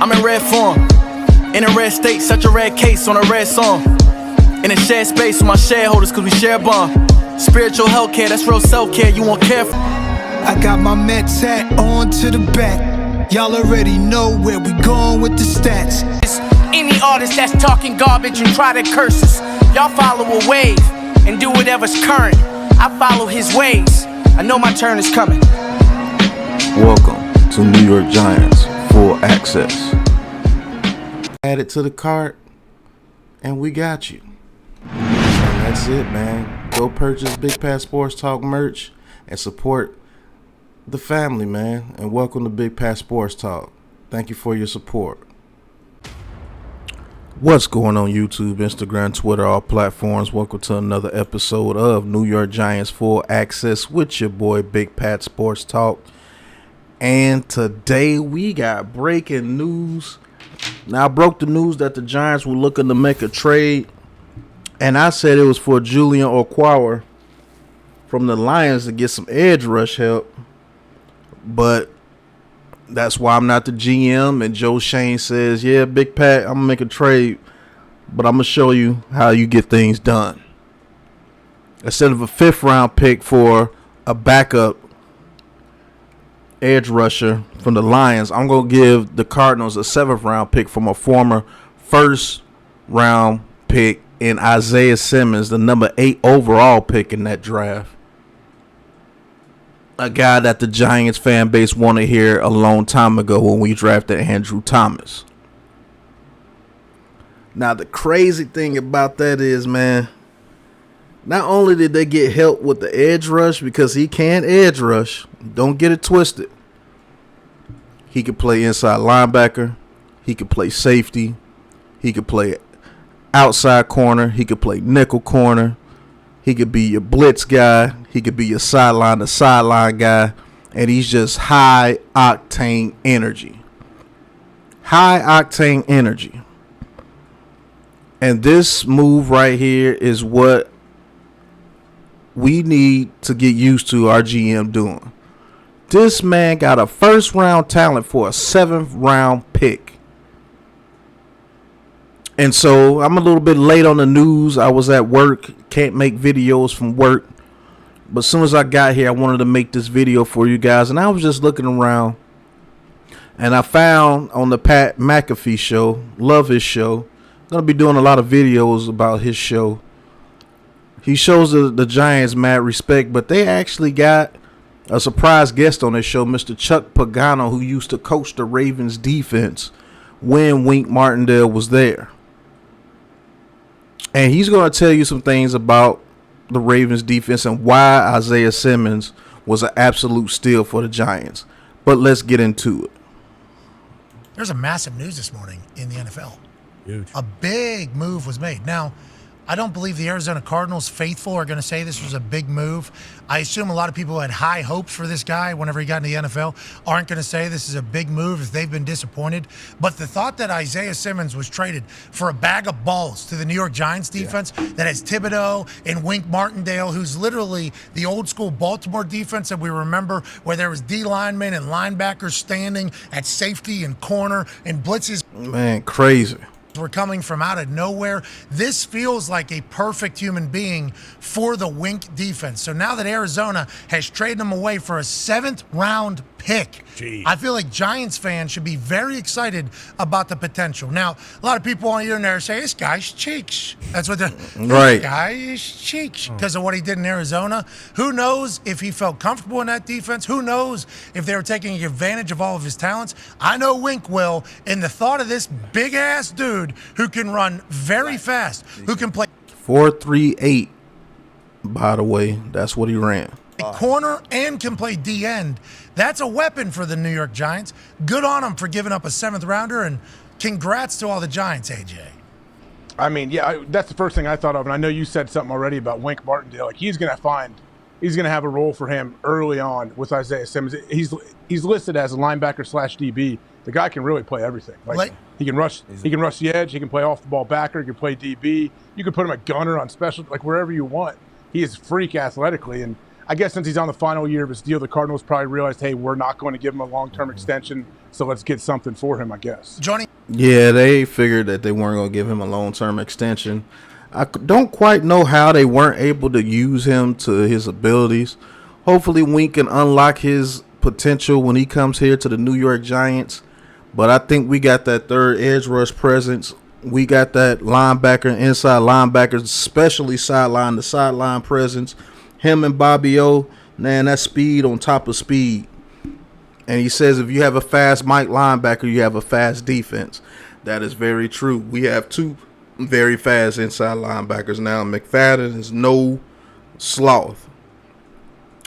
I'm in red form, in a red state, such a red case on a red song. In a shared space with my shareholders, cause we share a bond. Spiritual health care, that's real self-care, you won't care for. I got my Mets hat on to the back. Y'all already know where we going with the stats. Any artist that's talking garbage and try to curse us, y'all follow a wave and do whatever's current. I follow his ways, I know my turn is coming. Welcome to New York Giants Full Access. Add it to the cart and we got you. And that's it, man. Go purchase Big Pat Sports Talk merch and support the family, man. And welcome to Big Pat Sports Talk. Thank you for your support. What's going on YouTube, Instagram, Twitter, all platforms? Welcome to another episode of New York Giants Full Access with your boy Big Pat Sports Talk. And today we got breaking news. Now I broke the news that the Giants were looking to make a trade, and I said it was for Julian Okwara from the Lions to get some edge rush help. But that's why I'm not the GM. And Joe Shane says, yeah, Big Pat, I'm going to make a trade, but I'm going to show you how you get things done. Instead of a 5th round pick for a backup edge rusher from the Lions, I'm going to give the Cardinals a 7th round pick from a former 1st round pick in Isaiah Simmons, the number 8 overall pick in that draft. A guy that the Giants fan base wanted here a long time ago when we drafted Andrew Thomas. Now, the crazy thing about that is, man, not only did they get help with the edge rush, because he can edge rush, don't get it twisted. He could play inside linebacker. He could play safety. He could play outside corner. He could play nickel corner. He could be your blitz guy. He could be your sideline to sideline guy. And he's just high octane energy. High octane energy. And this move right here is what we need to get used to our GM doing. This man got a 1st round talent for a 7th round pick. And so I'm a little bit late on the news. I was at work. Can't make videos from work. But as soon as I got here, I wanted to make this video for you guys. And I was just looking around. And I found on the Pat McAfee show, love his show. I'm going to be doing a lot of videos about his show. He shows the Giants mad respect. But they actually got a surprise guest on his show, Mr. Chuck Pagano, who used to coach the Ravens defense when Wink Martindale was there. And he's going to tell you some things about the Ravens defense and why Isaiah Simmons was an absolute steal for the Giants. But let's get into it. There's a massive news this morning in the NFL. Huge. A big move was made. Now, I don't believe the Arizona Cardinals faithful are going to say this was a big move. I assume a lot of people who had high hopes for this guy whenever he got into the NFL aren't going to say this is a big move if they've been disappointed. But the thought that Isaiah Simmons was traded for a bag of balls to the New York Giants defense that has Thibodeau and Wink Martindale, who's literally the old school Baltimore defense that we remember, where there was D linemen and linebackers standing at safety and corner and blitzes. Man, crazy. Were coming from out of nowhere. This feels like a perfect human being for the Wink defense. So now that Arizona has traded him away for a 7th round pick, I feel like Giants fans should be very excited about the potential. Now, a lot of people on the internet say, this guy's cheeks. That's what they're right. This guy is cheeks because of what he did in Arizona. Who knows if he felt comfortable in that defense? Who knows if they were taking advantage of all of his talents? I know Wink will. And the thought of this big ass dude who can run very fast, who can play 4.38, by the way. That's what he ran. Corner and can play D end. That's a weapon for the New York Giants. Good on them for giving up a 7th rounder, and congrats to all the Giants, AJ. I mean, yeah, that's the first thing I thought of, and I know you said something already about Wink Martindale. Like he's going to have a role for him early on with Isaiah Simmons. He's listed as a linebacker / DB. The guy can really play everything. Like he can rush the edge. He can play off the ball backer. He can play DB. You can put him at gunner on special, like wherever you want. He is freak athletically, and I guess since he's on the final year of his deal, the Cardinals probably realized, hey, we're not going to give him a long-term extension, so let's get something for him, I guess. Johnny? Yeah, they figured that they weren't going to give him a long-term extension. I don't quite know how they weren't able to use him to his abilities. Hopefully Wink can unlock his potential when he comes here to the New York Giants. But I think we got that third edge rush presence. We got that linebacker, inside linebackers, especially sideline to sideline presence. Him and Bobby O, man, that's speed on top of speed. And he says if you have a fast Mike linebacker, you have a fast defense. That is very true. We have two very fast inside linebackers now. McFadden is no sloth.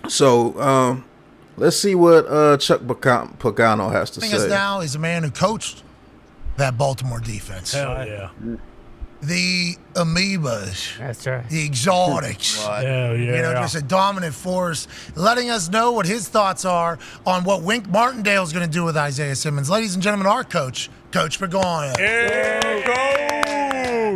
So let's see what Chuck Pagano has to say. Us now is a man who coached that Baltimore defense. Hell yeah. The amoebas. That's right. The exotics. Hell yeah. You know, just a dominant force, letting us know what his thoughts are on what Wink Martindale is going to do with Isaiah Simmons. Ladies and gentlemen, our coach, Coach Pagano.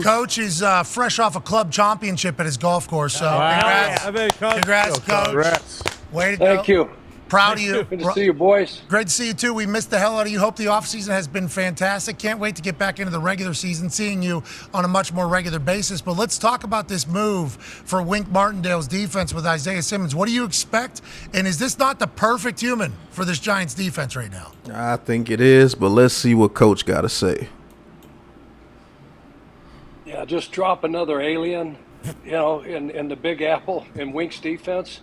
Coach is fresh off a club championship at his golf course. So congrats, Coach. Congrats. Way to go. Thank you. Proud of you. Good to see you, boys. Great to see you, too. We missed the hell out of you. Hope the offseason has been fantastic. Can't wait to get back into the regular season, seeing you on a much more regular basis. But let's talk about this move for Wink Martindale's defense with Isaiah Simmons. What do you expect? And is this not the perfect human for this Giants defense right now? I think it is, but let's see what Coach got to say. Yeah, just drop another alien, you know, in the Big Apple in Wink's defense.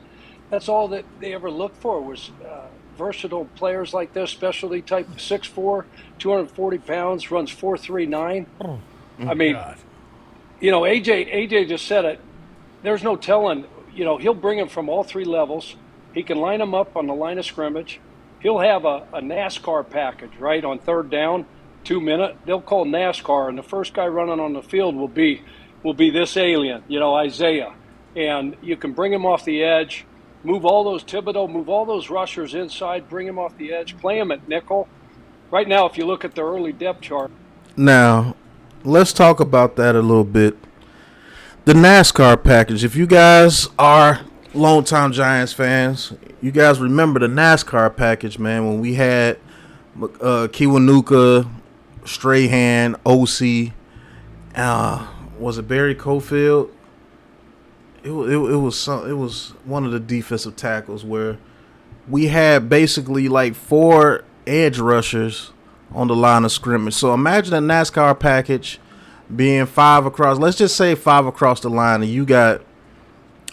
That's all that they ever looked for was versatile players like this, specialty type, 6'4", 240 pounds, runs 4.39. I mean, you know, AJ just said it. There's no telling. You know, he'll bring him from all three levels. He can line them up on the line of scrimmage. He'll have a NASCAR package, right, on third down, 2 minute. They'll call NASCAR, and the first guy running on the field will be this alien, you know, Isaiah. And you can bring him off the edge. Move all those Thibodeau, move all those rushers inside, bring him off the edge, play him at nickel. Right now, if you look at the early depth chart. Now, let's talk about that a little bit. The NASCAR package. If you guys are longtime Giants fans, you guys remember the NASCAR package, man, when we had Kiwanuka, Strahan, OC, was it Barry Cofield? It was one of the defensive tackles where we had basically like 4 edge rushers on the line of scrimmage. So imagine a NASCAR package being 5 across. Let's just say 5 across the line, and you got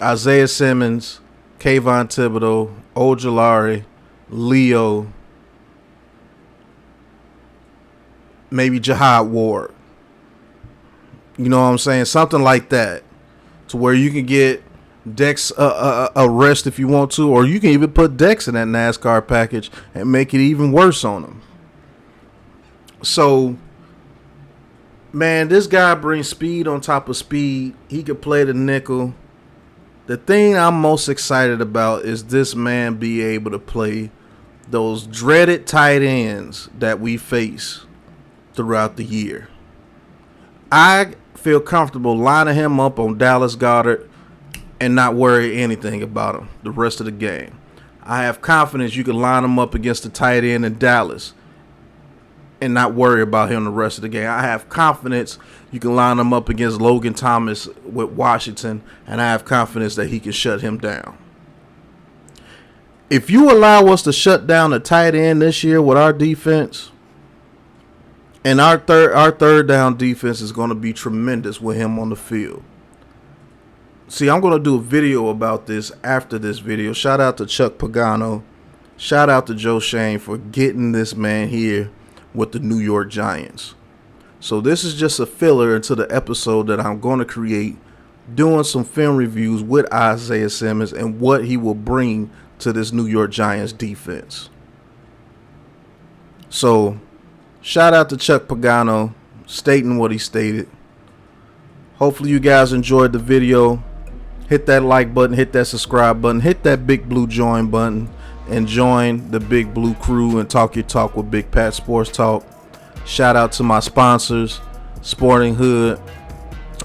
Isaiah Simmons, Kayvon Thibodeau, Ojulari, Leo, maybe Jihad Ward. You know what I'm saying? Something like that. To where you can get Dex a rest if you want to, or you can even put Dex in that NASCAR package and make it even worse on him. So, man, this guy brings speed on top of speed. He could play the nickel. The thing I'm most excited about is this man be able to play those dreaded tight ends that we face throughout the year. I feel comfortable lining him up on Dallas Goedert and not worry anything about him the rest of the game. I have confidence you can line him up against the tight end in Dallas and not worry about him the rest of the game. I have confidence you can line him up against Logan Thomas with Washington, and I have confidence that he can shut him down. If you allow us to shut down the tight end this year with our defense, and our third down defense is going to be tremendous with him on the field. See, I'm going to do a video about this after this video. Shout out to Chuck Pagano. Shout out to Joe Shane for getting this man here with the New York Giants. So this is just a filler into the episode that I'm going to create, doing some film reviews with Isaiah Simmons and what he will bring to this New York Giants defense. So, shout out to Chuck Pagano stating what he stated. Hopefully you guys enjoyed the video. Hit that like button, hit that subscribe button, hit that big blue join button, and join the big blue crew and talk your talk with Big Pat Sports Talk. Shout out to my sponsors, Sporting Hood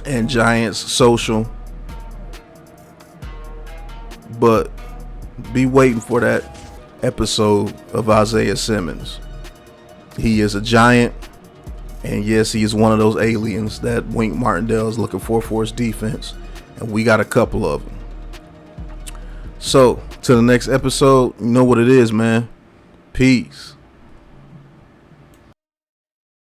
and Giants Social. but be waiting for that episode of Isaiah Simmons. He is a giant, and yes, he is one of those aliens that Wink Martindale is looking for his defense, and we got a couple of them. So, to the next episode, you know what it is, man. Peace.